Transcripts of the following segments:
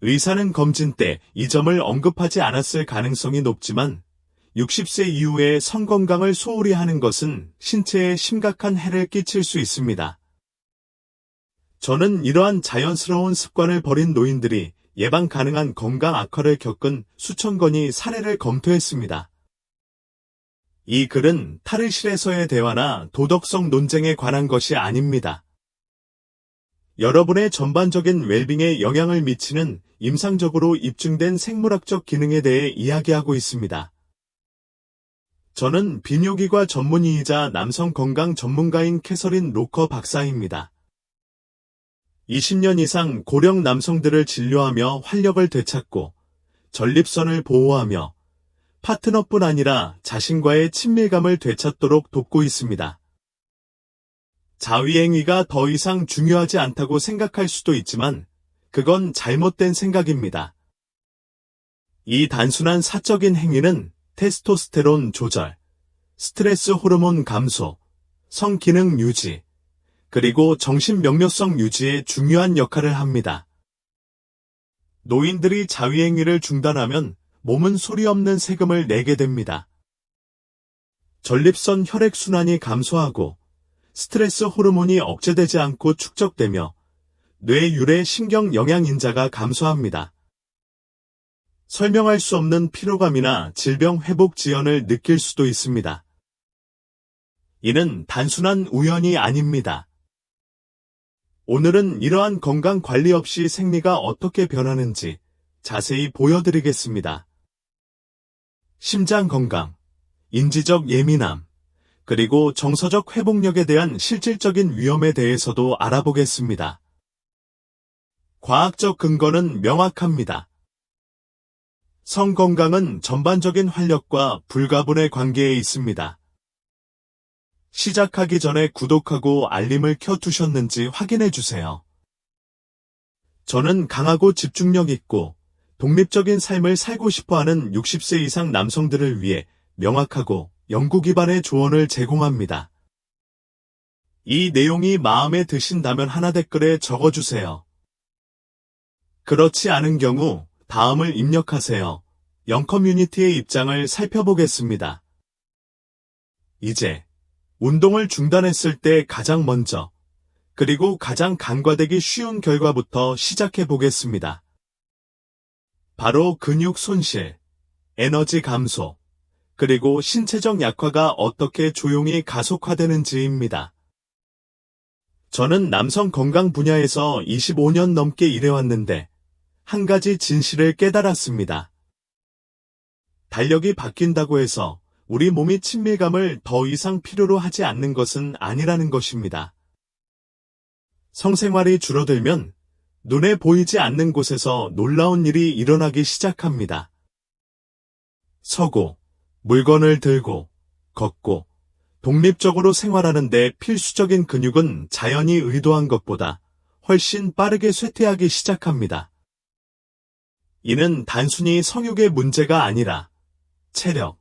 의사는 검진 때 이 점을 언급하지 않았을 가능성이 높지만 60세 이후에 성 건강을 소홀히 하는 것은 신체에 심각한 해를 끼칠 수 있습니다. 저는 이러한 자연스러운 습관을 버린 노인들이 예방 가능한 건강 악화를 겪은 수천 건의 사례를 검토했습니다. 이 글은 탈의실에서의 대화나 도덕성 논쟁에 관한 것이 아닙니다. 여러분의 전반적인 웰빙에 영향을 미치는 임상적으로 입증된 생물학적 기능에 대해 이야기하고 있습니다. 저는 비뇨기과 전문의이자 남성 건강 전문가인 캐서린 로커 박사입니다. 20년 이상 고령 남성들을 진료하며 활력을 되찾고 전립선을 보호하며 파트너뿐 아니라 자신과의 친밀감을 되찾도록 돕고 있습니다. 자위행위가 더 이상 중요하지 않다고 생각할 수도 있지만 그건 잘못된 생각입니다. 이 단순한 사적인 행위는 테스토스테론 조절, 스트레스 호르몬 감소, 성기능 유지, 그리고 정신명료성 유지에 중요한 역할을 합니다. 노인들이 자위행위를 중단하면 몸은 소리 없는 세금을 내게 됩니다. 전립선 혈액순환이 감소하고 스트레스 호르몬이 억제되지 않고 축적되며 뇌유래 신경 영양인자가 감소합니다. 설명할 수 없는 피로감이나 질병 회복 지연을 느낄 수도 있습니다. 이는 단순한 우연이 아닙니다. 오늘은 이러한 건강 관리 없이 생리가 어떻게 변하는지 자세히 보여드리겠습니다. 심장 건강, 인지적 예민함, 그리고 정서적 회복력에 대한 실질적인 위험에 대해서도 알아보겠습니다. 과학적 근거는 명확합니다. 성 건강은 전반적인 활력과 불가분의 관계에 있습니다. 시작하기 전에 구독하고 알림을 켜두셨는지 확인해주세요. 저는 강하고 집중력 있고 독립적인 삶을 살고 싶어하는 60세 이상 남성들을 위해 명확하고 연구 기반의 조언을 제공합니다. 이 내용이 마음에 드신다면 하나 댓글에 적어주세요. 그렇지 않은 경우 다음을 입력하세요. 영 커뮤니티의 입장을 살펴보겠습니다. 이제 운동을 중단했을 때 가장 먼저 그리고 가장 간과되기 쉬운 결과부터 시작해 보겠습니다. 바로 근육 손실, 에너지 감소, 그리고 신체적 약화가 어떻게 조용히 가속화되는지입니다. 저는 남성 건강 분야에서 25년 넘게 일해왔는데 한 가지 진실을 깨달았습니다. 달력이 바뀐다고 해서 우리 몸이 친밀감을 더 이상 필요로 하지 않는 것은 아니라는 것입니다. 성생활이 줄어들면 눈에 보이지 않는 곳에서 놀라운 일이 일어나기 시작합니다. 서고, 물건을 들고, 걷고, 독립적으로 생활하는데 필수적인 근육은 자연이 의도한 것보다 훨씬 빠르게 쇠퇴하기 시작합니다. 이는 단순히 성욕의 문제가 아니라 체력,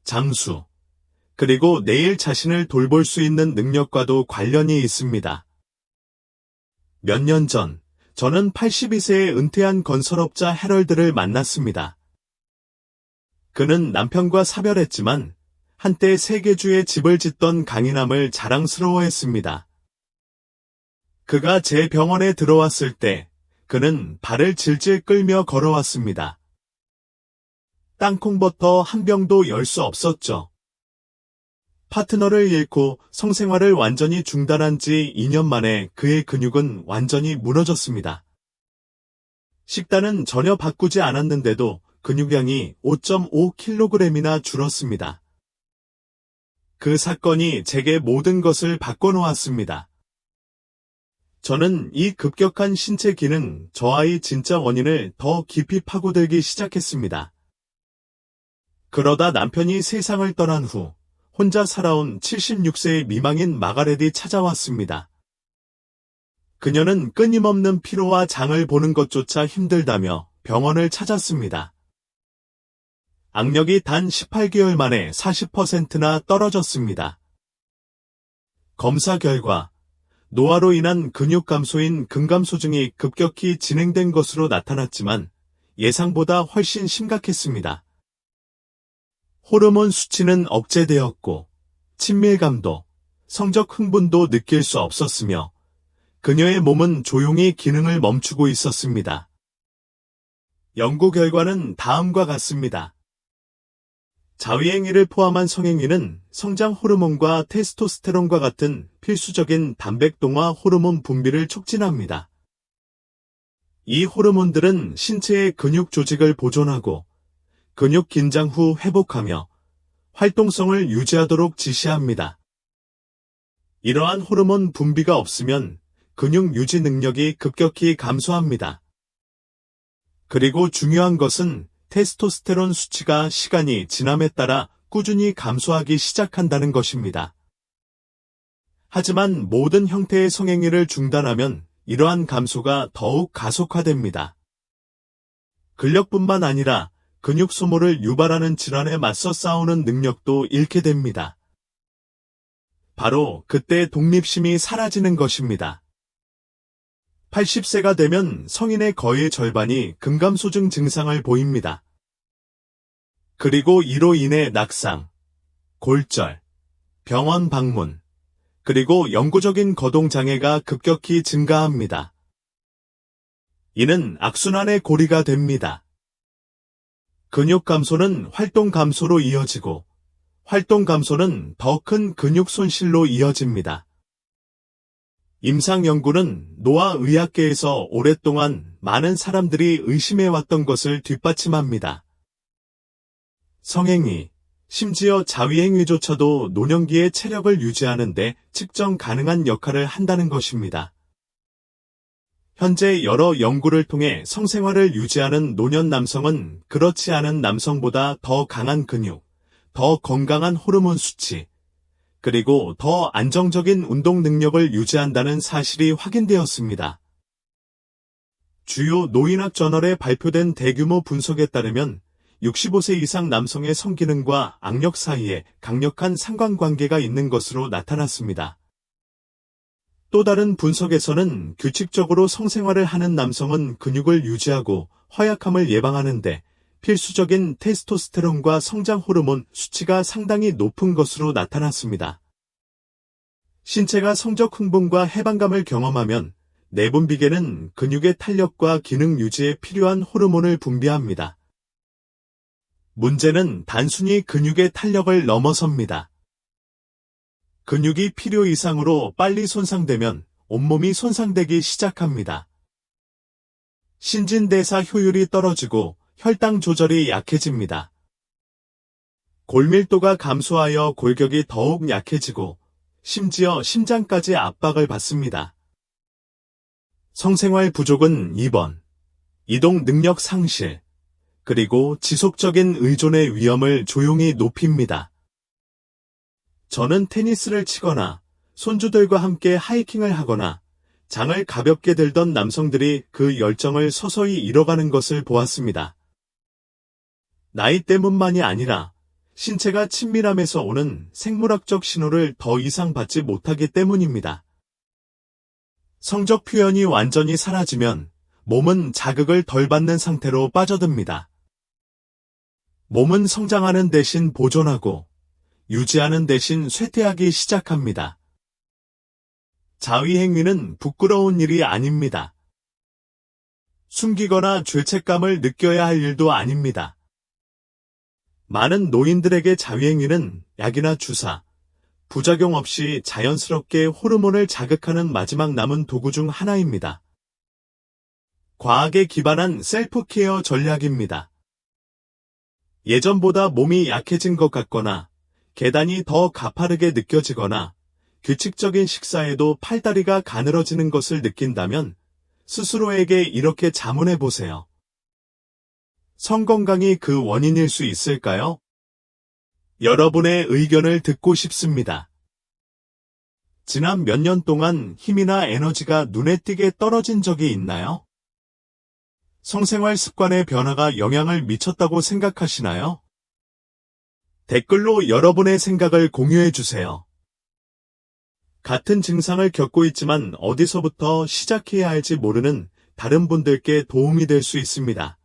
장수, 그리고 내일 자신을 돌볼 수 있는 능력과도 관련이 있습니다. 몇 년 전, 저는 82세에 은퇴한 건설업자 해럴드를 만났습니다. 그는 남편과 사별했지만 한때 세계주에 집을 짓던 강인함을 자랑스러워했습니다. 그가 제 병원에 들어왔을 때 그는 발을 질질 끌며 걸어왔습니다. 땅콩버터 한 병도 열 수 없었죠. 파트너를 잃고 성생활을 완전히 중단한 지 2년 만에 그의 근육은 완전히 무너졌습니다. 식단은 전혀 바꾸지 않았는데도 근육량이 5.5kg이나 줄었습니다. 그 사건이 제게 모든 것을 바꿔놓았습니다. 저는 이 급격한 신체 기능 저하의 진짜 원인을 더 깊이 파고들기 시작했습니다. 그러다 남편이 세상을 떠난 후 혼자 살아온 76세의 미망인 마가렛이 찾아왔습니다. 그녀는 끊임없는 피로와 장을 보는 것조차 힘들다며 병원을 찾았습니다. 악력이 단 18개월 만에 40%나 떨어졌습니다. 검사 결과 노화로 인한 근육 감소인 근감소증이 급격히 진행된 것으로 나타났지만 예상보다 훨씬 심각했습니다. 호르몬 수치는 억제되었고 친밀감도, 성적 흥분도 느낄 수 없었으며 그녀의 몸은 조용히 기능을 멈추고 있었습니다. 연구 결과는 다음과 같습니다. 자위행위를 포함한 성행위는 성장 호르몬과 테스토스테론과 같은 필수적인 단백동화 호르몬 분비를 촉진합니다. 이 호르몬들은 신체의 근육 조직을 보존하고 근육 긴장 후 회복하며 활동성을 유지하도록 지시합니다. 이러한 호르몬 분비가 없으면 근육 유지 능력이 급격히 감소합니다. 그리고 중요한 것은 테스토스테론 수치가 시간이 지남에 따라 꾸준히 감소하기 시작한다는 것입니다. 하지만 모든 형태의 성행위를 중단하면 이러한 감소가 더욱 가속화됩니다. 근력뿐만 아니라 근육 소모를 유발하는 질환에 맞서 싸우는 능력도 잃게 됩니다. 바로 그때 독립심이 사라지는 것입니다. 80세가 되면 성인의 거의 절반이 근감소증 증상을 보입니다. 그리고 이로 인해 낙상, 골절, 병원 방문, 그리고 영구적인 거동장애가 급격히 증가합니다. 이는 악순환의 고리가 됩니다. 근육 감소는 활동 감소로 이어지고, 활동 감소는 더 큰 근육 손실로 이어집니다. 임상 연구는 노화의학계에서 오랫동안 많은 사람들이 의심해왔던 것을 뒷받침합니다. 성행위, 심지어 자위행위조차도 노년기의 체력을 유지하는 데 측정 가능한 역할을 한다는 것입니다. 현재 여러 연구를 통해 성생활을 유지하는 노년 남성은 그렇지 않은 남성보다 더 강한 근육, 더 건강한 호르몬 수치, 그리고 더 안정적인 운동 능력을 유지한다는 사실이 확인되었습니다. 주요 노인학 저널에 발표된 대규모 분석에 따르면 65세 이상 남성의 성기능과 악력 사이에 강력한 상관관계가 있는 것으로 나타났습니다. 또 다른 분석에서는 규칙적으로 성생활을 하는 남성은 근육을 유지하고 허약함을 예방하는 데 필수적인 테스토스테론과 성장 호르몬 수치가 상당히 높은 것으로 나타났습니다. 신체가 성적 흥분과 해방감을 경험하면 내분비계는 근육의 탄력과 기능 유지에 필요한 호르몬을 분비합니다. 문제는 단순히 근육의 탄력을 넘어섭니다. 근육이 필요 이상으로 빨리 손상되면 온몸이 손상되기 시작합니다. 신진대사 효율이 떨어지고 혈당 조절이 약해집니다. 골밀도가 감소하여 골격이 더욱 약해지고 심지어 심장까지 압박을 받습니다. 성생활 부족은 입원, 이동 능력 상실, 그리고 지속적인 의존의 위험을 조용히 높입니다. 저는 테니스를 치거나 손주들과 함께 하이킹을 하거나 장을 가볍게 들던 남성들이 그 열정을 서서히 잃어가는 것을 보았습니다. 나이 때문만이 아니라 신체가 친밀함에서 오는 생물학적 신호를 더 이상 받지 못하기 때문입니다. 성적 표현이 완전히 사라지면 몸은 자극을 덜 받는 상태로 빠져듭니다. 몸은 성장하는 대신 보존하고 유지하는 대신 쇠퇴하기 시작합니다. 자위행위는 부끄러운 일이 아닙니다. 숨기거나 죄책감을 느껴야 할 일도 아닙니다. 많은 노인들에게 자위행위는 약이나 주사, 부작용 없이 자연스럽게 호르몬을 자극하는 마지막 남은 도구 중 하나입니다. 과학에 기반한 셀프 케어 전략입니다. 예전보다 몸이 약해진 것 같거나 계단이 더 가파르게 느껴지거나 규칙적인 식사에도 팔다리가 가늘어지는 것을 느낀다면 스스로에게 이렇게 자문해 보세요. 성건강이 그 원인일 수 있을까요? 여러분의 의견을 듣고 싶습니다. 지난 몇 년 동안 힘이나 에너지가 눈에 띄게 떨어진 적이 있나요? 성생활 습관의 변화가 영향을 미쳤다고 생각하시나요? 댓글로 여러분의 생각을 공유해 주세요. 같은 증상을 겪고 있지만 어디서부터 시작해야 할지 모르는 다른 분들께 도움이 될 수 있습니다.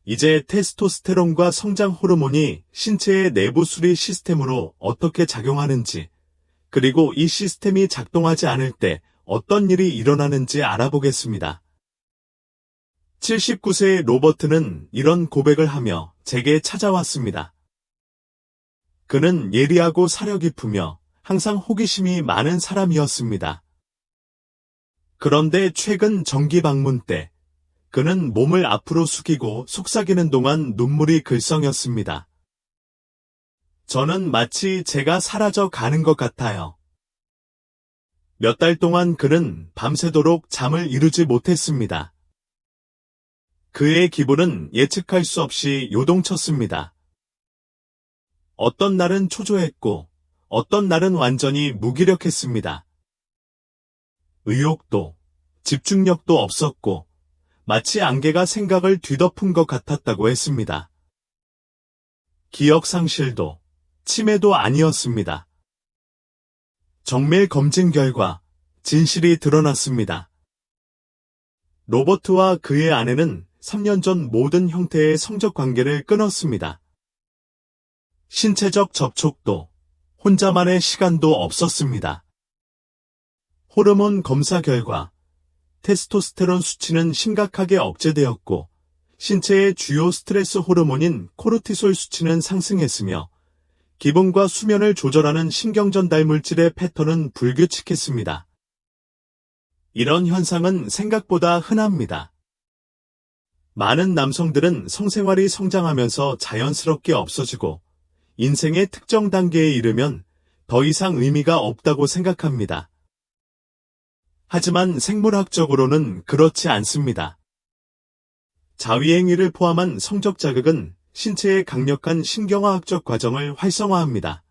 이제 테스토스테론과 성장 호르몬이 신체의 내부 수리 시스템으로 어떻게 작용하는지, 그리고 이 시스템이 작동하지 않을 때 어떤 일이 일어나는지 알아보겠습니다. 79세의 로버트는 이런 고백을 하며 제게 찾아왔습니다. 그는 예리하고 사려 깊으며 항상 호기심이 많은 사람이었습니다. 그런데 최근 정기 방문 때 그는 몸을 앞으로 숙이고 속삭이는 동안 눈물이 글썽였습니다. 저는 마치 제가 사라져 가는 것 같아요. 몇 달 동안 그는 밤새도록 잠을 이루지 못했습니다. 그의 기분은 예측할 수 없이 요동쳤습니다. 어떤 날은 초조했고, 어떤 날은 완전히 무기력했습니다. 의욕도, 집중력도 없었고, 마치 안개가 생각을 뒤덮은 것 같았다고 했습니다. 기억 상실도, 치매도 아니었습니다. 정밀 검진 결과, 진실이 드러났습니다. 로버트와 그의 아내는 3년 전 모든 형태의 성적 관계를 끊었습니다. 신체적 접촉도, 혼자만의 시간도 없었습니다. 호르몬 검사 결과, 테스토스테론 수치는 심각하게 억제되었고, 신체의 주요 스트레스 호르몬인 코르티솔 수치는 상승했으며, 기분과 수면을 조절하는 신경전달 물질의 패턴은 불규칙했습니다. 이런 현상은 생각보다 흔합니다. 많은 남성들은 성생활이 성장하면서 자연스럽게 없어지고 인생의 특정 단계에 이르면 더 이상 의미가 없다고 생각합니다. 하지만 생물학적으로는 그렇지 않습니다. 자위행위를 포함한 성적 자극은 신체의 강력한 신경화학적 과정을 활성화합니다.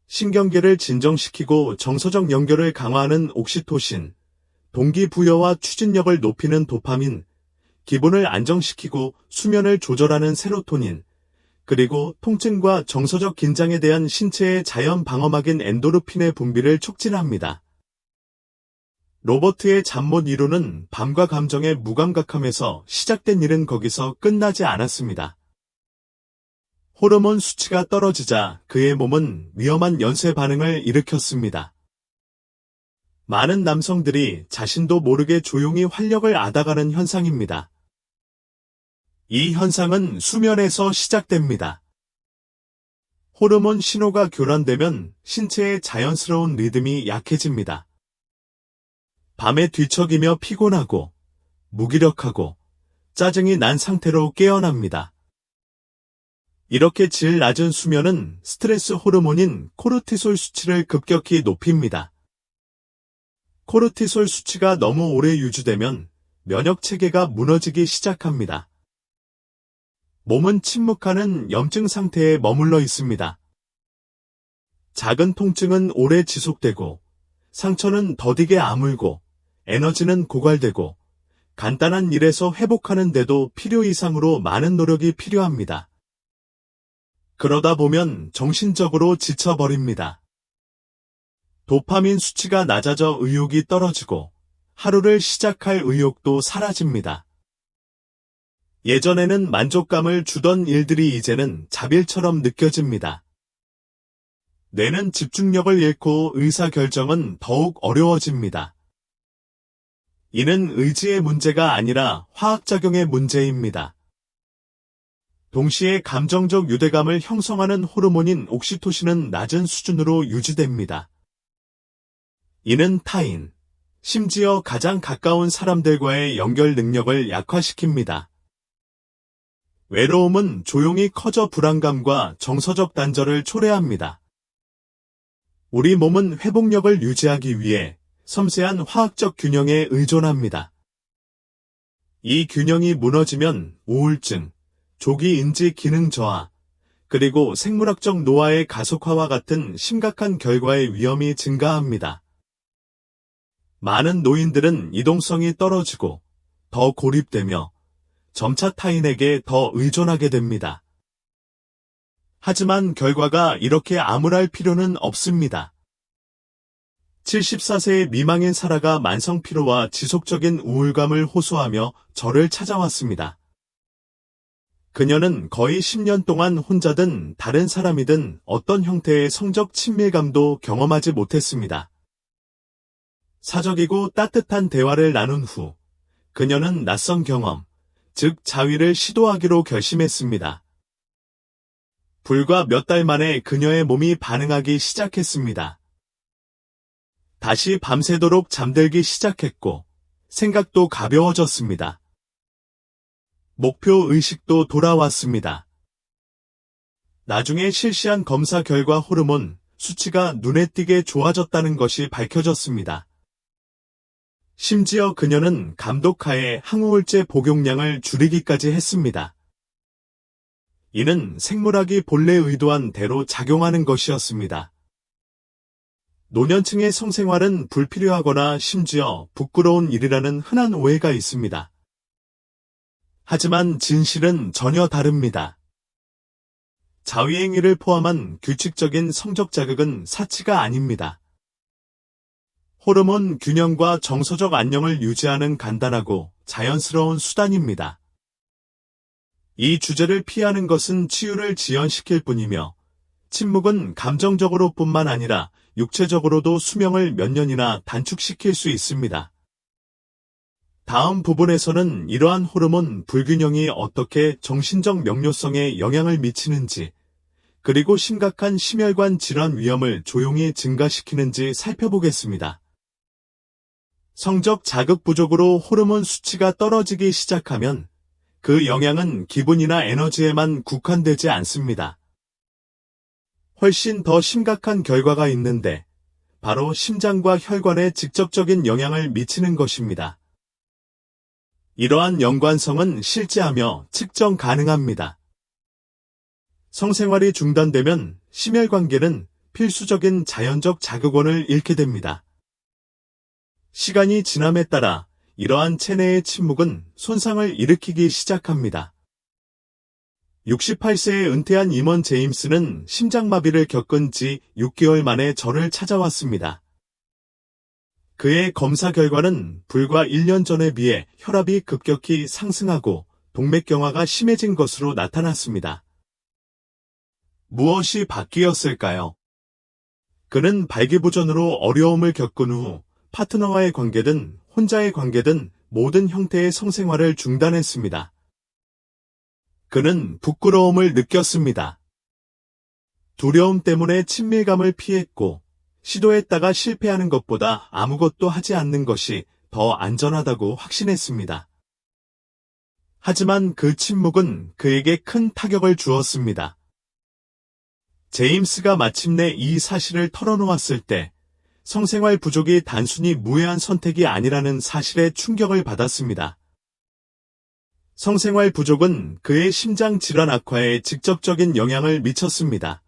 신경계를 진정시키고 정서적 연결을 강화하는 옥시토신, 동기부여와 추진력을 높이는 도파민, 기분을 안정시키고 수면을 조절하는 세로토닌, 그리고 통증과 정서적 긴장에 대한 신체의 자연 방어막인 엔도르핀의 분비를 촉진합니다. 로버트의 잠 못 이루는 밤과 감정의 무감각함에서 시작된 일은 거기서 끝나지 않았습니다. 호르몬 수치가 떨어지자 그의 몸은 위험한 연쇄 반응을 일으켰습니다. 많은 남성들이 자신도 모르게 조용히 활력을 앗아가는 현상입니다. 이 현상은 수면에서 시작됩니다. 호르몬 신호가 교란되면 신체의 자연스러운 리듬이 약해집니다. 밤에 뒤척이며 피곤하고 무기력하고 짜증이 난 상태로 깨어납니다. 이렇게 질 낮은 수면은 스트레스 호르몬인 코르티솔 수치를 급격히 높입니다. 코르티솔 수치가 너무 오래 유지되면 면역 체계가 무너지기 시작합니다. 몸은 침묵하는 염증 상태에 머물러 있습니다. 작은 통증은 오래 지속되고, 상처는 더디게 아물고, 에너지는 고갈되고, 간단한 일에서 회복하는데도 필요 이상으로 많은 노력이 필요합니다. 그러다 보면 정신적으로 지쳐버립니다. 도파민 수치가 낮아져 의욕이 떨어지고, 하루를 시작할 의욕도 사라집니다. 예전에는 만족감을 주던 일들이 이제는 자빌처럼 느껴집니다. 뇌는 집중력을 잃고 의사결정은 더욱 어려워집니다. 이는 의지의 문제가 아니라 화학작용의 문제입니다. 동시에 감정적 유대감을 형성하는 호르몬인 옥시토신은 낮은 수준으로 유지됩니다. 이는 타인, 심지어 가장 가까운 사람들과의 연결 능력을 약화시킵니다. 외로움은 조용히 커져 불안감과 정서적 단절을 초래합니다. 우리 몸은 회복력을 유지하기 위해 섬세한 화학적 균형에 의존합니다. 이 균형이 무너지면 우울증, 조기 인지 기능 저하, 그리고 생물학적 노화의 가속화와 같은 심각한 결과의 위험이 증가합니다. 많은 노인들은 이동성이 떨어지고 더 고립되며 점차 타인에게 더 의존하게 됩니다. 하지만 결과가 이렇게 암울할 필요는 없습니다. 74세 미망인 사라가 만성피로와 지속적인 우울감을 호소하며 저를 찾아왔습니다. 그녀는 거의 10년 동안 혼자든 다른 사람이든 어떤 형태의 성적 친밀감도 경험하지 못했습니다. 사적이고 따뜻한 대화를 나눈 후 그녀는 낯선 경험, 즉 자위를 시도하기로 결심했습니다. 불과 몇 달 만에 그녀의 몸이 반응하기 시작했습니다. 다시 밤새도록 잠들기 시작했고 생각도 가벼워졌습니다. 목표 의식도 돌아왔습니다. 나중에 실시한 검사 결과 호르몬 수치가 눈에 띄게 좋아졌다는 것이 밝혀졌습니다. 심지어 그녀는 감독하에 항우울제 복용량을 줄이기까지 했습니다. 이는 생물학이 본래 의도한 대로 작용하는 것이었습니다. 노년층의 성생활은 불필요하거나 심지어 부끄러운 일이라는 흔한 오해가 있습니다. 하지만 진실은 전혀 다릅니다. 자위행위를 포함한 규칙적인 성적 자극은 사치가 아닙니다. 호르몬 균형과 정서적 안녕을 유지하는 간단하고 자연스러운 수단입니다. 이 주제를 피하는 것은 치유를 지연시킬 뿐이며 침묵은 감정적으로뿐만 아니라 육체적으로도 수명을 몇 년이나 단축시킬 수 있습니다. 다음 부분에서는 이러한 호르몬 불균형이 어떻게 정신적 명료성에 영향을 미치는지, 그리고 심각한 심혈관 질환 위험을 조용히 증가시키는지 살펴보겠습니다. 성적 자극 부족으로 호르몬 수치가 떨어지기 시작하면 그 영향은 기분이나 에너지에만 국한되지 않습니다. 훨씬 더 심각한 결과가 있는데 바로 심장과 혈관에 직접적인 영향을 미치는 것입니다. 이러한 연관성은 실제하며 측정 가능합니다. 성생활이 중단되면 심혈관계는 필수적인 자연적 자극원을 잃게 됩니다. 시간이 지남에 따라 이러한 체내의 침묵은 손상을 일으키기 시작합니다. 68세에 은퇴한 임원 제임스는 심장마비를 겪은 지 6개월 만에 저를 찾아왔습니다. 그의 검사 결과는 불과 1년 전에 비해 혈압이 급격히 상승하고 동맥경화가 심해진 것으로 나타났습니다. 무엇이 바뀌었을까요? 그는 발기부전으로 어려움을 겪은 후 파트너와의 관계든 혼자의 관계든 모든 형태의 성생활을 중단했습니다. 그는 부끄러움을 느꼈습니다. 두려움 때문에 친밀감을 피했고 시도했다가 실패하는 것보다 아무것도 하지 않는 것이 더 안전하다고 확신했습니다. 하지만 그 침묵은 그에게 큰 타격을 주었습니다. 제임스가 마침내 이 사실을 털어놓았을 때 성생활 부족이 단순히 무해한 선택이 아니라는 사실에 충격을 받았습니다. 성생활 부족은 그의 심장 질환 악화에 직접적인 영향을 미쳤습니다.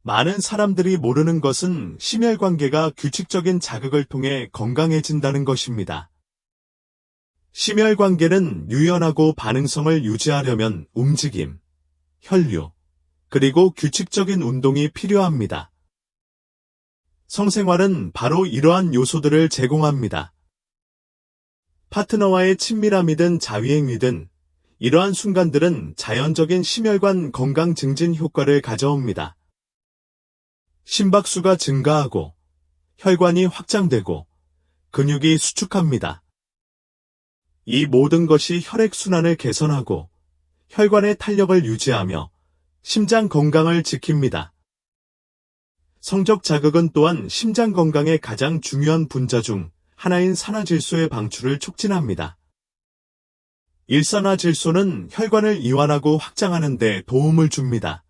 많은 사람들이 모르는 것은 심혈관계가 규칙적인 자극을 통해 건강해진다는 것입니다. 심혈관계는 유연하고 반응성을 유지하려면 움직임, 혈류, 그리고 규칙적인 운동이 필요합니다. 성생활은 바로 이러한 요소들을 제공합니다. 파트너와의 친밀함이든 자위행위든 이러한 순간들은 자연적인 심혈관 건강 증진 효과를 가져옵니다. 심박수가 증가하고 혈관이 확장되고 근육이 수축합니다. 이 모든 것이 혈액순환을 개선하고 혈관의 탄력을 유지하며 심장 건강을 지킵니다. 성적 자극은 또한 심장 건강의 가장 중요한 분자 중 하나인 산화질소의 방출을 촉진합니다. 일산화질소는 혈관을 이완하고 확장하는 데 도움을 줍니다.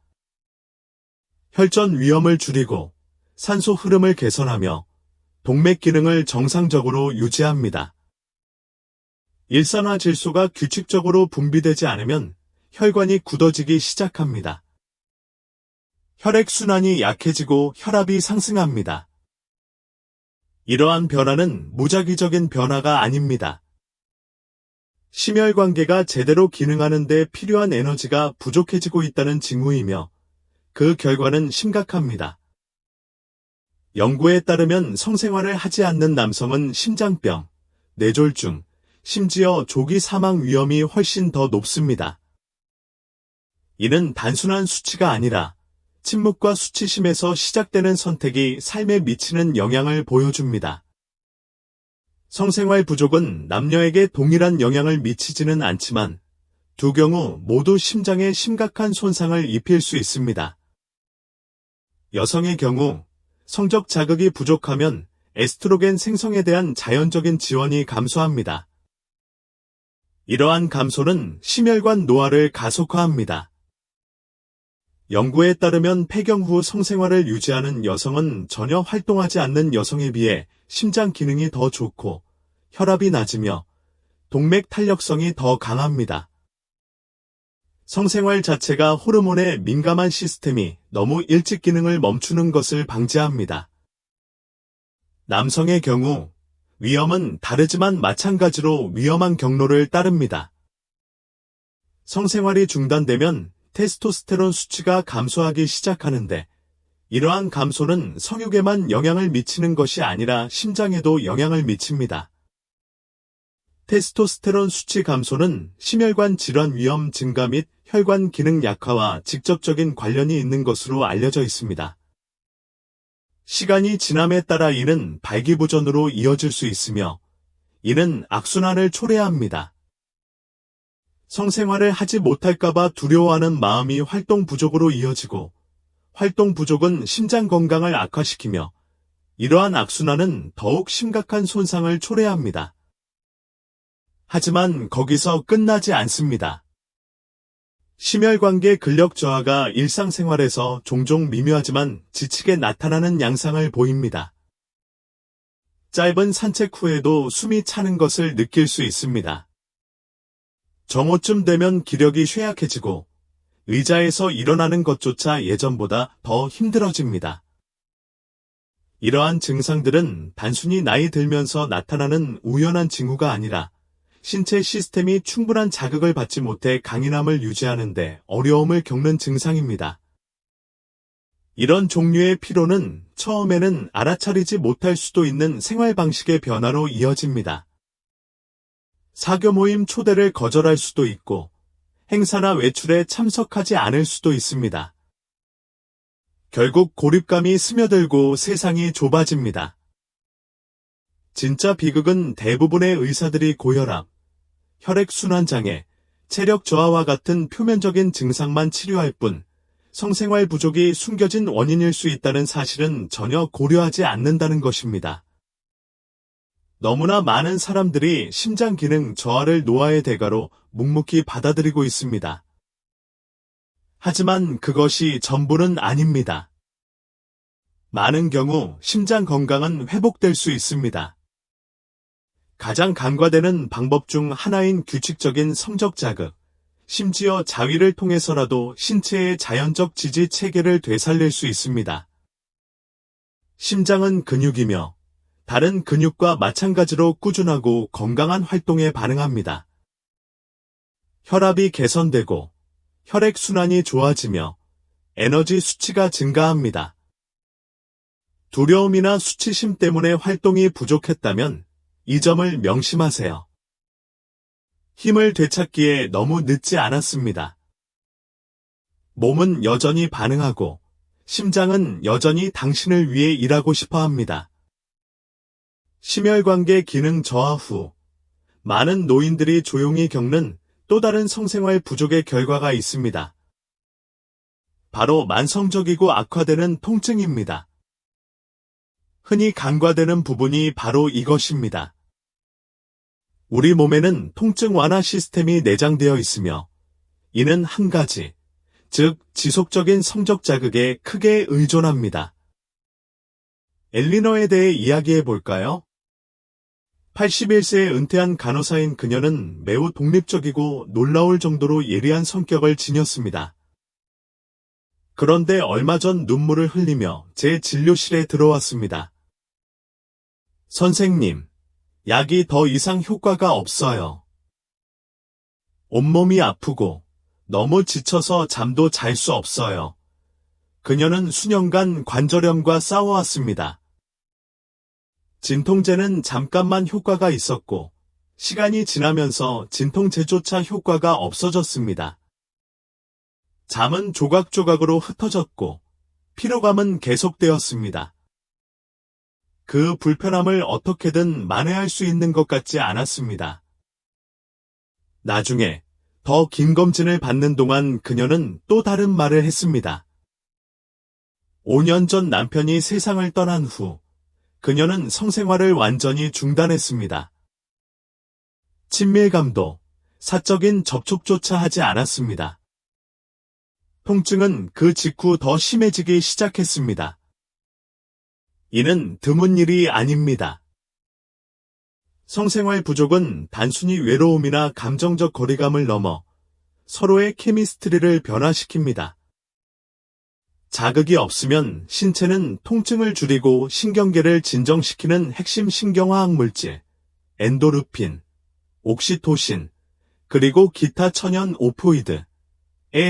혈전 위험을 줄이고 산소 흐름을 개선하며 동맥 기능을 정상적으로 유지합니다. 일산화질소가 규칙적으로 분비되지 않으면 혈관이 굳어지기 시작합니다. 혈액순환이 약해지고 혈압이 상승합니다. 이러한 변화는 무작위적인 변화가 아닙니다. 심혈관계가 제대로 기능하는 데 필요한 에너지가 부족해지고 있다는 징후이며 그 결과는 심각합니다. 연구에 따르면 성생활을 하지 않는 남성은 심장병, 뇌졸중, 심지어 조기 사망 위험이 훨씬 더 높습니다. 이는 단순한 수치가 아니라 침묵과 수치심에서 시작되는 선택이 삶에 미치는 영향을 보여줍니다. 성생활 부족은 남녀에게 동일한 영향을 미치지는 않지만 두 경우 모두 심장에 심각한 손상을 입힐 수 있습니다. 여성의 경우 성적 자극이 부족하면 에스트로겐 생성에 대한 자연적인 지원이 감소합니다. 이러한 감소는 심혈관 노화를 가속화합니다. 연구에 따르면 폐경 후 성생활을 유지하는 여성은 전혀 활동하지 않는 여성에 비해 심장 기능이 더 좋고 혈압이 낮으며 동맥 탄력성이 더 강합니다. 성생활 자체가 호르몬에 민감한 시스템이 너무 일찍 기능을 멈추는 것을 방지합니다. 남성의 경우 위험은 다르지만 마찬가지로 위험한 경로를 따릅니다. 성생활이 중단되면 테스토스테론 수치가 감소하기 시작하는데 이러한 감소는 성욕에만 영향을 미치는 것이 아니라 심장에도 영향을 미칩니다. 테스토스테론 수치 감소는 심혈관 질환 위험 증가 및 혈관 기능 약화와 직접적인 관련이 있는 것으로 알려져 있습니다. 시간이 지남에 따라 이는 발기부전으로 이어질 수 있으며 이는 악순환을 초래합니다. 성생활을 하지 못할까봐 두려워하는 마음이 활동 부족으로 이어지고 활동 부족은 심장 건강을 악화시키며 이러한 악순환은 더욱 심각한 손상을 초래합니다. 하지만 거기서 끝나지 않습니다. 심혈관계 근력 저하가 일상생활에서 종종 미묘하지만 지치게 나타나는 양상을 보입니다. 짧은 산책 후에도 숨이 차는 것을 느낄 수 있습니다. 정오쯤 되면 기력이 쇠약해지고 의자에서 일어나는 것조차 예전보다 더 힘들어집니다. 이러한 증상들은 단순히 나이 들면서 나타나는 우연한 징후가 아니라 신체 시스템이 충분한 자극을 받지 못해 강인함을 유지하는 데 어려움을 겪는 증상입니다. 이런 종류의 피로는 처음에는 알아차리지 못할 수도 있는 생활 방식의 변화로 이어집니다. 사교 모임 초대를 거절할 수도 있고 행사나 외출에 참석하지 않을 수도 있습니다. 결국 고립감이 스며들고 세상이 좁아집니다. 진짜 비극은 대부분의 의사들이 고혈압, 혈액순환장애, 체력 저하와 같은 표면적인 증상만 치료할 뿐 성생활 부족이 숨겨진 원인일 수 있다는 사실은 전혀 고려하지 않는다는 것입니다. 너무나 많은 사람들이 심장 기능 저하를 노화의 대가로 묵묵히 받아들이고 있습니다. 하지만 그것이 전부는 아닙니다. 많은 경우 심장 건강은 회복될 수 있습니다. 가장 간과되는 방법 중 하나인 규칙적인 성적 자극, 심지어 자위를 통해서라도 신체의 자연적 지지 체계를 되살릴 수 있습니다. 심장은 근육이며 다른 근육과 마찬가지로 꾸준하고 건강한 활동에 반응합니다. 혈압이 개선되고 혈액순환이 좋아지며 에너지 수치가 증가합니다. 두려움이나 수치심 때문에 활동이 부족했다면 이 점을 명심하세요. 힘을 되찾기에 너무 늦지 않았습니다. 몸은 여전히 반응하고 심장은 여전히 당신을 위해 일하고 싶어 합니다. 심혈관계 기능 저하 후 많은 노인들이 조용히 겪는 또 다른 성생활 부족의 결과가 있습니다. 바로 만성적이고 악화되는 통증입니다. 흔히 간과되는 부분이 바로 이것입니다. 우리 몸에는 통증 완화 시스템이 내장되어 있으며 이는 한 가지, 즉 지속적인 성적 자극에 크게 의존합니다. 엘리너에 대해 이야기해 볼까요? 81세에 은퇴한 간호사인 그녀는 매우 독립적이고 놀라울 정도로 예리한 성격을 지녔습니다. 그런데 얼마 전 눈물을 흘리며 제 진료실에 들어왔습니다. 선생님, 약이 더 이상 효과가 없어요. 온몸이 아프고 너무 지쳐서 잠도 잘 수 없어요. 그녀는 수년간 관절염과 싸워왔습니다. 진통제는 잠깐만 효과가 있었고, 시간이 지나면서 진통제조차 효과가 없어졌습니다. 잠은 조각조각으로 흩어졌고, 피로감은 계속되었습니다. 그 불편함을 어떻게든 만회할 수 있는 것 같지 않았습니다. 나중에 더 긴 검진을 받는 동안 그녀는 또 다른 말을 했습니다. 5년 전 남편이 세상을 떠난 후 그녀는 성생활을 완전히 중단했습니다. 친밀감도 사적인 접촉조차 하지 않았습니다. 통증은 그 직후 더 심해지기 시작했습니다. 이는 드문 일이 아닙니다. 성생활 부족은 단순히 외로움이나 감정적 거리감을 넘어 서로의 케미스트리를 변화시킵니다. 자극이 없으면 신체는 통증을 줄이고 신경계를 진정시키는 핵심 신경화학 물질, 엔도르핀, 옥시토신, 그리고 기타 천연 오포이드의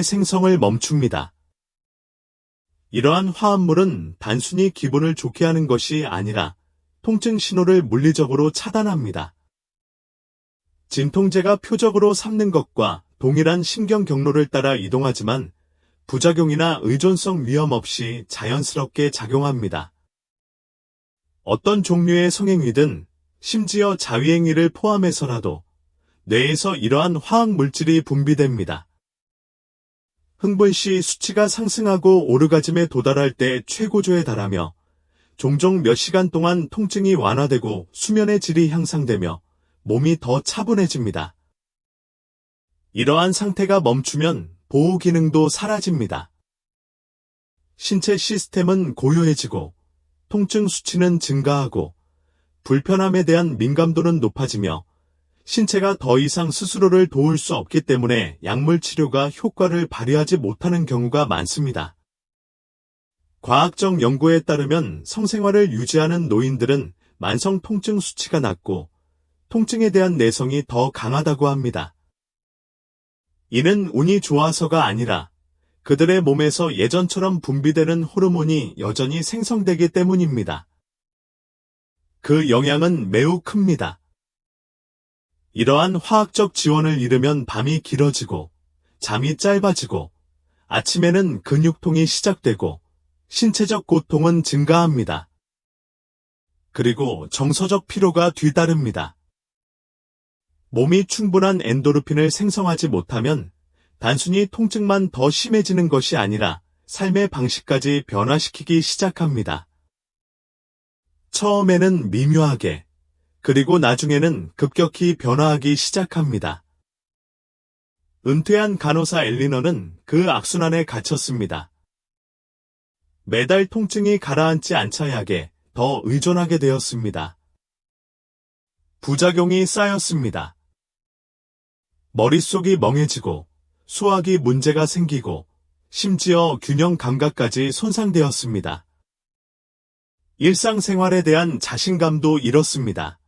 생성을 멈춥니다. 이러한 화합물은 단순히 기분을 좋게 하는 것이 아니라 통증 신호를 물리적으로 차단합니다. 진통제가 표적으로 삼는 것과 동일한 신경 경로를 따라 이동하지만 부작용이나 의존성 위험 없이 자연스럽게 작용합니다. 어떤 종류의 성행위든 심지어 자위행위를 포함해서라도 뇌에서 이러한 화학 물질이 분비됩니다. 흥분 시 수치가 상승하고 오르가즘에 도달할 때 최고조에 달하며 종종 몇 시간 동안 통증이 완화되고 수면의 질이 향상되며 몸이 더 차분해집니다. 이러한 상태가 멈추면 보호 기능도 사라집니다. 신체 시스템은 고요해지고 통증 수치는 증가하고 불편함에 대한 민감도는 높아지며 신체가 더 이상 스스로를 도울 수 없기 때문에 약물 치료가 효과를 발휘하지 못하는 경우가 많습니다. 과학적 연구에 따르면 성생활을 유지하는 노인들은 만성 통증 수치가 낮고 통증에 대한 내성이 더 강하다고 합니다. 이는 운이 좋아서가 아니라 그들의 몸에서 예전처럼 분비되는 호르몬이 여전히 생성되기 때문입니다. 그 영향은 매우 큽니다. 이러한 화학적 지원을 잃으면 밤이 길어지고 잠이 짧아지고 아침에는 근육통이 시작되고 신체적 고통은 증가합니다. 그리고 정서적 피로가 뒤따릅니다. 몸이 충분한 엔도르핀을 생성하지 못하면 단순히 통증만 더 심해지는 것이 아니라 삶의 방식까지 변화시키기 시작합니다. 처음에는 미묘하게, 그리고 나중에는 급격히 변화하기 시작합니다. 은퇴한 간호사 엘리너는 그 악순환에 갇혔습니다. 매달 통증이 가라앉지 않자 약에 더 의존하게 되었습니다. 부작용이 쌓였습니다. 머릿속이 멍해지고 소화기 문제가 생기고 심지어 균형 감각까지 손상되었습니다. 일상생활에 대한 자신감도 잃었습니다.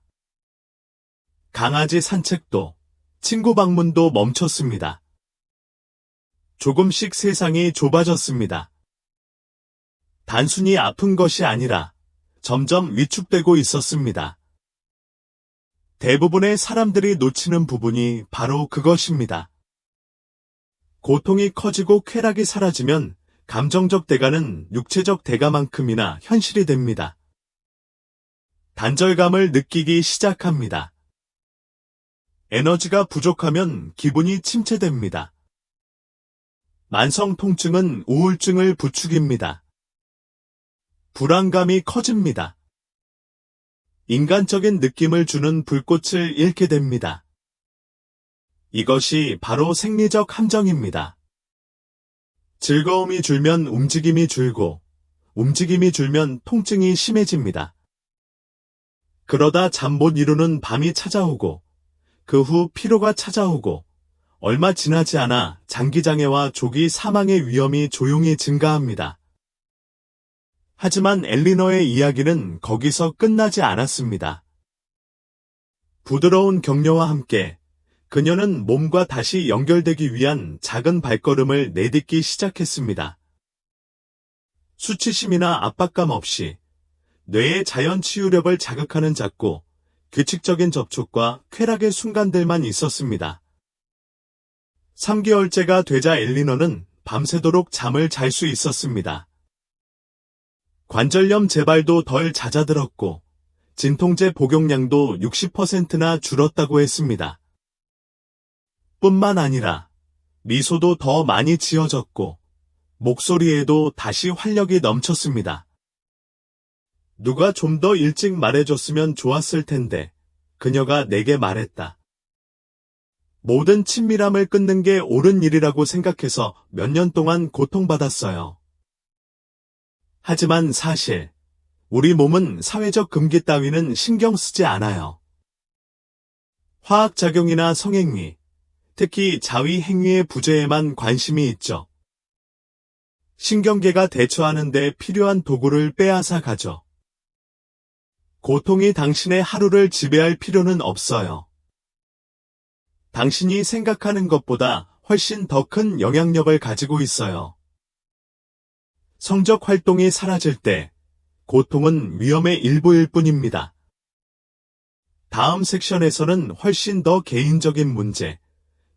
강아지 산책도, 친구 방문도 멈췄습니다. 조금씩 세상이 좁아졌습니다. 단순히 아픈 것이 아니라 점점 위축되고 있었습니다. 대부분의 사람들이 놓치는 부분이 바로 그것입니다. 고통이 커지고 쾌락이 사라지면 감정적 대가는 육체적 대가만큼이나 현실이 됩니다. 단절감을 느끼기 시작합니다. 에너지가 부족하면 기분이 침체됩니다. 만성 통증은 우울증을 부추깁니다. 불안감이 커집니다. 인간적인 느낌을 주는 불꽃을 잃게 됩니다. 이것이 바로 생리적 함정입니다. 즐거움이 줄면 움직임이 줄고, 움직임이 줄면 통증이 심해집니다. 그러다 잠 못 이루는 밤이 찾아오고, 그 후 피로가 찾아오고, 얼마 지나지 않아 장기장애와 조기 사망의 위험이 조용히 증가합니다. 하지만 엘리너의 이야기는 거기서 끝나지 않았습니다. 부드러운 격려와 함께 그녀는 몸과 다시 연결되기 위한 작은 발걸음을 내딛기 시작했습니다. 수치심이나 압박감 없이 뇌의 자연 치유력을 자극하는 작고 규칙적인 접촉과 쾌락의 순간들만 있었습니다. 3개월째가 되자 엘리너는 밤새도록 잠을 잘 수 있었습니다. 관절염 재발도 덜 잦아들었고 진통제 복용량도 60%나 줄었다고 했습니다. 뿐만 아니라 미소도 더 많이 지어졌고 목소리에도 다시 활력이 넘쳤습니다. 누가 좀 더 일찍 말해줬으면 좋았을 텐데 그녀가 내게 말했다. 모든 친밀함을 끊는 게 옳은 일이라고 생각해서 몇 년 동안 고통받았어요. 하지만 사실 우리 몸은 사회적 금기 따위는 신경 쓰지 않아요. 화학작용이나 성행위, 특히 자위행위의 부재에만 관심이 있죠. 신경계가 대처하는 데 필요한 도구를 빼앗아 가죠. 고통이 당신의 하루를 지배할 필요는 없어요. 당신이 생각하는 것보다 훨씬 더 큰 영향력을 가지고 있어요. 성적 활동이 사라질 때 고통은 위험의 일부일 뿐입니다. 다음 섹션에서는 훨씬 더 개인적인 문제,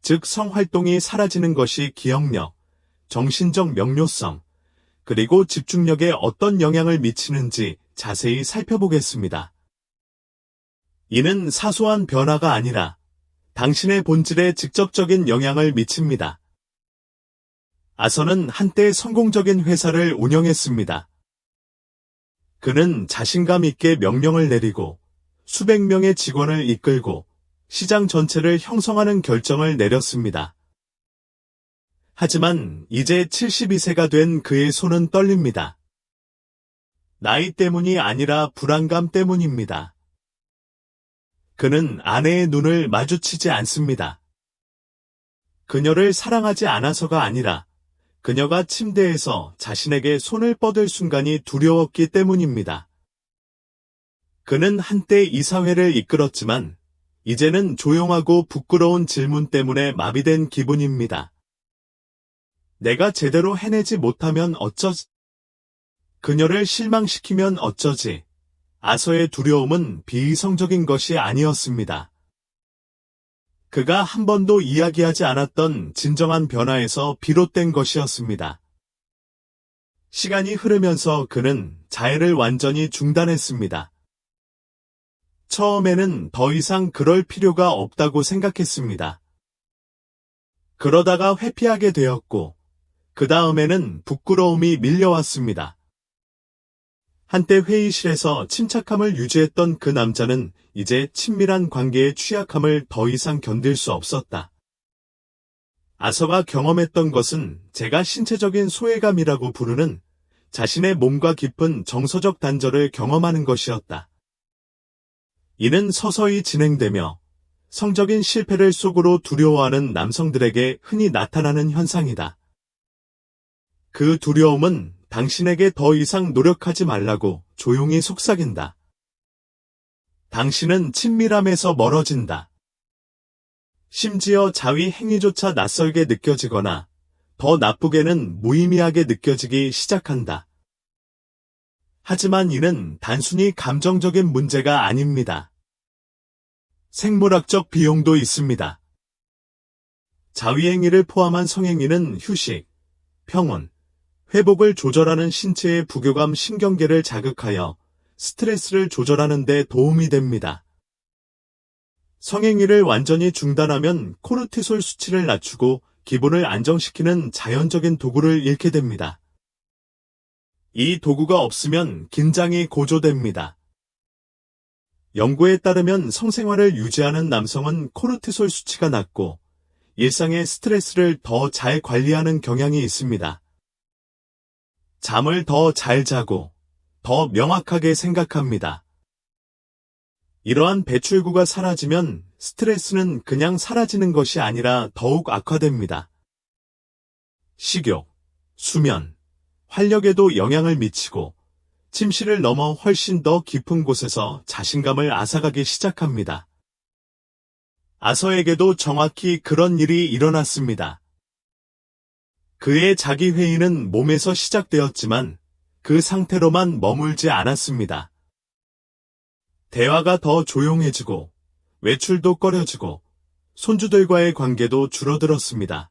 즉 성활동이 사라지는 것이 기억력, 정신적 명료성, 그리고 집중력에 어떤 영향을 미치는지 자세히 살펴보겠습니다. 이는 사소한 변화가 아니라 당신의 본질에 직접적인 영향을 미칩니다. 아서는 한때 성공적인 회사를 운영했습니다. 그는 자신감 있게 명령을 내리고 수백 명의 직원을 이끌고 시장 전체를 형성하는 결정을 내렸습니다. 하지만 이제 72세가 된 그의 손은 떨립니다. 나이 때문이 아니라 불안감 때문입니다. 그는 아내의 눈을 마주치지 않습니다. 그녀를 사랑하지 않아서가 아니라 그녀가 침대에서 자신에게 손을 뻗을 순간이 두려웠기 때문입니다. 그는 한때 이사회를 이끌었지만 이제는 조용하고 부끄러운 질문 때문에 마비된 기분입니다. 내가 제대로 해내지 못하면 어쩌지? 그녀를 실망시키면 어쩌지? 아서의 두려움은 비이성적인 것이 아니었습니다. 그가 한 번도 이야기하지 않았던 진정한 변화에서 비롯된 것이었습니다. 시간이 흐르면서 그는 자해를 완전히 중단했습니다. 처음에는 더 이상 그럴 필요가 없다고 생각했습니다. 그러다가 회피하게 되었고, 그 다음에는 부끄러움이 밀려왔습니다. 한때 회의실에서 침착함을 유지했던 그 남자는 이제 친밀한 관계의 취약함을 더 이상 견딜 수 없었다. 아서가 경험했던 것은 제가 신체적인 소외감이라고 부르는 자신의 몸과 깊은 정서적 단절을 경험하는 것이었다. 이는 서서히 진행되며 성적인 실패를 속으로 두려워하는 남성들에게 흔히 나타나는 현상이다. 그 두려움은 당신에게 더 이상 노력하지 말라고 조용히 속삭인다. 당신은 친밀함에서 멀어진다. 심지어 자위 행위조차 낯설게 느껴지거나 더 나쁘게는 무의미하게 느껴지기 시작한다. 하지만 이는 단순히 감정적인 문제가 아닙니다. 생물학적 비용도 있습니다. 자위행위를 포함한 성행위는 휴식, 평온, 회복을 조절하는 신체의 부교감 신경계를 자극하여 스트레스를 조절하는 데 도움이 됩니다. 성행위를 완전히 중단하면 코르티솔 수치를 낮추고 기분을 안정시키는 자연적인 도구를 잃게 됩니다. 이 도구가 없으면 긴장이 고조됩니다. 연구에 따르면 성생활을 유지하는 남성은 코르티솔 수치가 낮고 일상의 스트레스를 더 잘 관리하는 경향이 있습니다. 잠을 더 잘 자고 더 명확하게 생각합니다. 이러한 배출구가 사라지면 스트레스는 그냥 사라지는 것이 아니라 더욱 악화됩니다. 식욕, 수면, 활력에도 영향을 미치고 침실을 넘어 훨씬 더 깊은 곳에서 자신감을 앗아가기 시작합니다. 아서에게도 정확히 그런 일이 일어났습니다. 그의 자기회의는 몸에서 시작되었지만 그 상태로만 머물지 않았습니다. 대화가 더 조용해지고 외출도 꺼려지고 손주들과의 관계도 줄어들었습니다.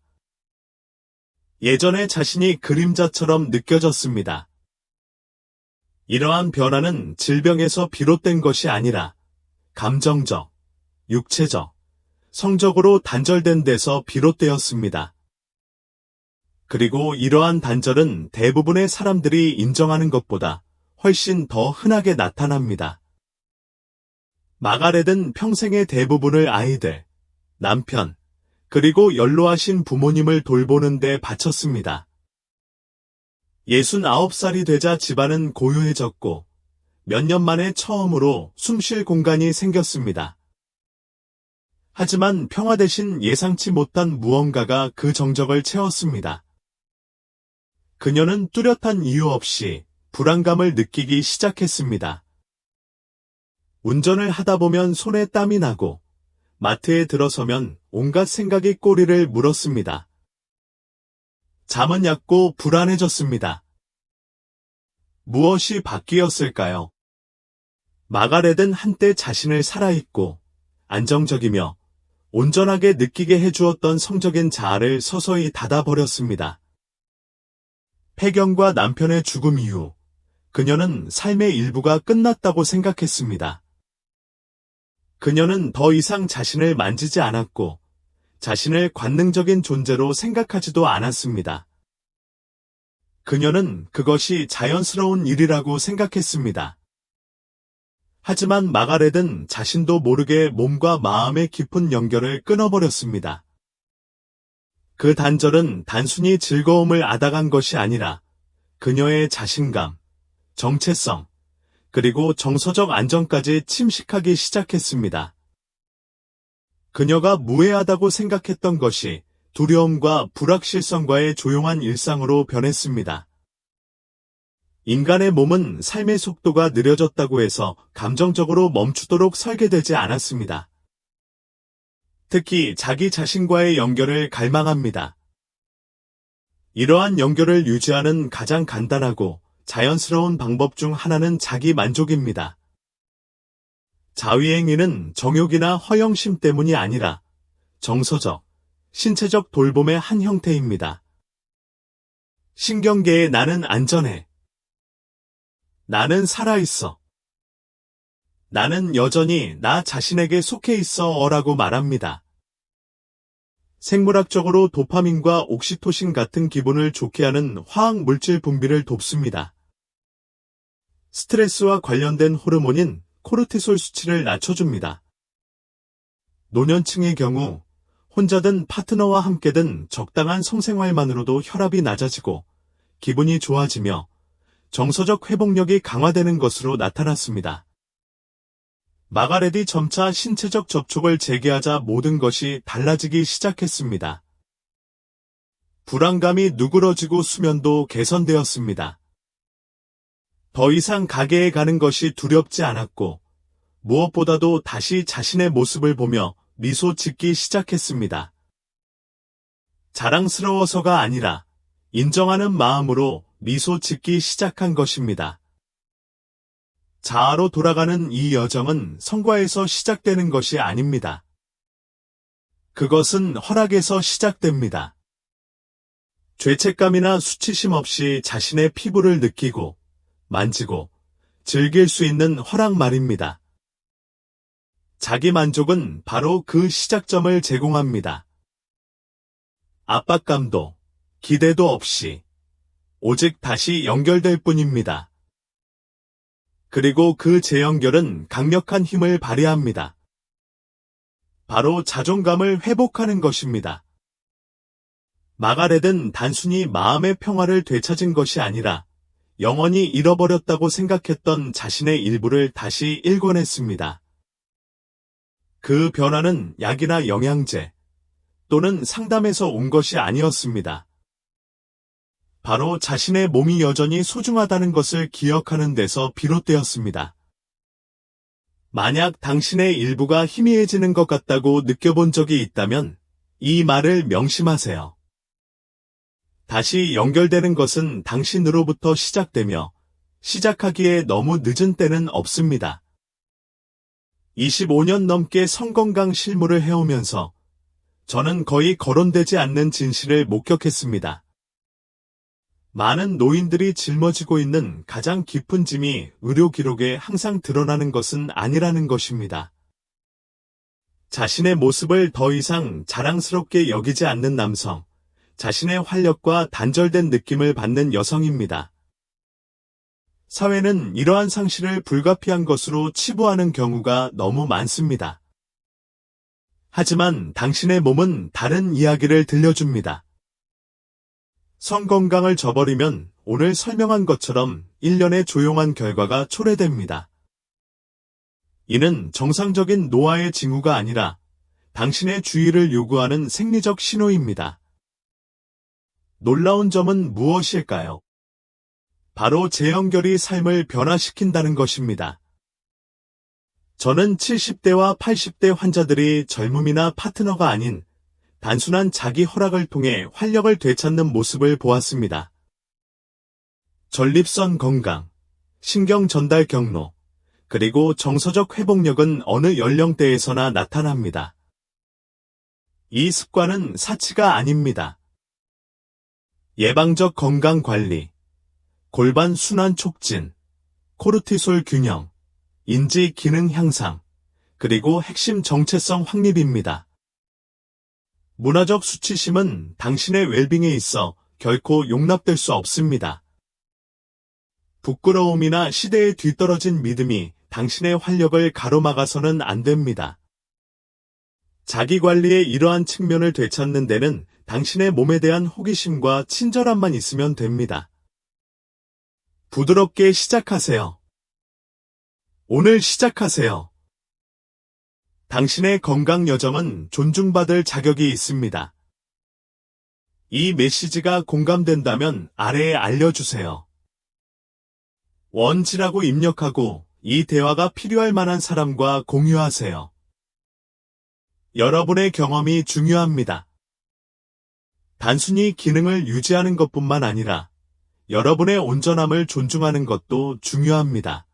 예전의 자신이 그림자처럼 느껴졌습니다. 이러한 변화는 질병에서 비롯된 것이 아니라 감정적, 육체적, 성적으로 단절된 데서 비롯되었습니다. 그리고 이러한 단절은 대부분의 사람들이 인정하는 것보다 훨씬 더 흔하게 나타납니다. 마가렛은 평생의 대부분을 아이들, 남편, 그리고 연로하신 부모님을 돌보는 데 바쳤습니다. 69살이 되자 집안은 고요해졌고 몇 년 만에 처음으로 숨쉴 공간이 생겼습니다. 하지만 평화 대신 예상치 못한 무언가가 그 정적을 채웠습니다. 그녀는 뚜렷한 이유 없이 불안감을 느끼기 시작했습니다. 운전을 하다 보면 손에 땀이 나고 마트에 들어서면 온갖 생각이 꼬리를 물었습니다. 잠은 얕고 불안해졌습니다. 무엇이 바뀌었을까요? 마가렛은 한때 자신을 살아있고 안정적이며 온전하게 느끼게 해주었던 성적인 자아를 서서히 닫아버렸습니다. 폐경과 남편의 죽음 이후 그녀는 삶의 일부가 끝났다고 생각했습니다. 그녀는 더 이상 자신을 만지지 않았고 자신을 관능적인 존재로 생각하지도 않았습니다. 그녀는 그것이 자연스러운 일이라고 생각했습니다. 하지만 마가렛은 자신도 모르게 몸과 마음의 깊은 연결을 끊어버렸습니다. 그 단절은 단순히 즐거움을 앗아간 것이 아니라 그녀의 자신감, 정체성, 그리고 정서적 안정까지 침식하기 시작했습니다. 그녀가 무해하다고 생각했던 것이 두려움과 불확실성과의 조용한 일상으로 변했습니다. 인간의 몸은 삶의 속도가 느려졌다고 해서 감정적으로 멈추도록 설계되지 않았습니다. 특히 자기 자신과의 연결을 갈망합니다. 이러한 연결을 유지하는 가장 간단하고 자연스러운 방법 중 하나는 자기 만족입니다. 자위행위는 정욕이나 허영심 때문이 아니라 정서적, 신체적 돌봄의 한 형태입니다. 신경계의 나는 안전해. 나는 살아있어. 나는 여전히 나 자신에게 속해 있어 라고 말합니다. 생물학적으로 도파민과 옥시토신 같은 기분을 좋게 하는 화학 물질 분비를 돕습니다. 스트레스와 관련된 호르몬인 코르티솔 수치를 낮춰줍니다. 노년층의 경우 혼자든 파트너와 함께든 적당한 성생활만으로도 혈압이 낮아지고 기분이 좋아지며 정서적 회복력이 강화되는 것으로 나타났습니다. 마가렛이 점차 신체적 접촉을 재개하자 모든 것이 달라지기 시작했습니다. 불안감이 누그러지고 수면도 개선되었습니다. 더 이상 가게에 가는 것이 두렵지 않았고 무엇보다도 다시 자신의 모습을 보며 미소 짓기 시작했습니다. 자랑스러워서가 아니라 인정하는 마음으로 미소 짓기 시작한 것입니다. 자아로 돌아가는 이 여정은 성과에서 시작되는 것이 아닙니다. 그것은 허락에서 시작됩니다. 죄책감이나 수치심 없이 자신의 피부를 느끼고 만지고 즐길 수 있는 허락 말입니다. 자기 만족은 바로 그 시작점을 제공합니다. 압박감도 기대도 없이 오직 다시 연결될 뿐입니다. 그리고 그 재연결은 강력한 힘을 발휘합니다. 바로 자존감을 회복하는 것입니다. 마가렛은 단순히 마음의 평화를 되찾은 것이 아니라 영원히 잃어버렸다고 생각했던 자신의 일부를 다시 일궈냈습니다. 그 변화는 약이나 영양제 또는 상담에서 온 것이 아니었습니다. 바로 자신의 몸이 여전히 소중하다는 것을 기억하는 데서 비롯되었습니다. 만약 당신의 일부가 희미해지는 것 같다고 느껴본 적이 있다면 이 말을 명심하세요. 다시 연결되는 것은 당신으로부터 시작되며 시작하기에 너무 늦은 때는 없습니다. 25년 넘게 성건강 실무를 해오면서 저는 거의 거론되지 않는 진실을 목격했습니다. 많은 노인들이 짊어지고 있는 가장 깊은 짐이 의료 기록에 항상 드러나는 것은 아니라는 것입니다. 자신의 모습을 더 이상 자랑스럽게 여기지 않는 남성, 자신의 활력과 단절된 느낌을 받는 여성입니다. 사회는 이러한 상실을 불가피한 것으로 치부하는 경우가 너무 많습니다. 하지만 당신의 몸은 다른 이야기를 들려줍니다. 성건강을 저버리면 오늘 설명한 것처럼 1년의 조용한 결과가 초래됩니다. 이는 정상적인 노화의 징후가 아니라 당신의 주의를 요구하는 생리적 신호입니다. 놀라운 점은 무엇일까요? 바로 재연결이 삶을 변화시킨다는 것입니다. 저는 70대와 80대 환자들이 젊음이나 파트너가 아닌 단순한 자기 허락을 통해 활력을 되찾는 모습을 보았습니다. 전립선 건강, 신경 전달 경로, 그리고 정서적 회복력은 어느 연령대에서나 나타납니다. 이 습관은 사치가 아닙니다. 예방적 건강 관리, 골반 순환 촉진, 코르티솔 균형, 인지 기능 향상, 그리고 핵심 정체성 확립입니다. 문화적 수치심은 당신의 웰빙에 있어 결코 용납될 수 없습니다. 부끄러움이나 시대에 뒤떨어진 믿음이 당신의 활력을 가로막아서는 안 됩니다. 자기관리의 이러한 측면을 되찾는 데는 당신의 몸에 대한 호기심과 친절함만 있으면 됩니다. 부드럽게 시작하세요. 오늘 시작하세요. 당신의 건강 여정은 존중받을 자격이 있습니다. 이 메시지가 공감된다면 아래에 알려주세요. 원지라고 입력하고 이 대화가 필요할 만한 사람과 공유하세요. 여러분의 경험이 중요합니다. 단순히 기능을 유지하는 것뿐만 아니라 여러분의 온전함을 존중하는 것도 중요합니다.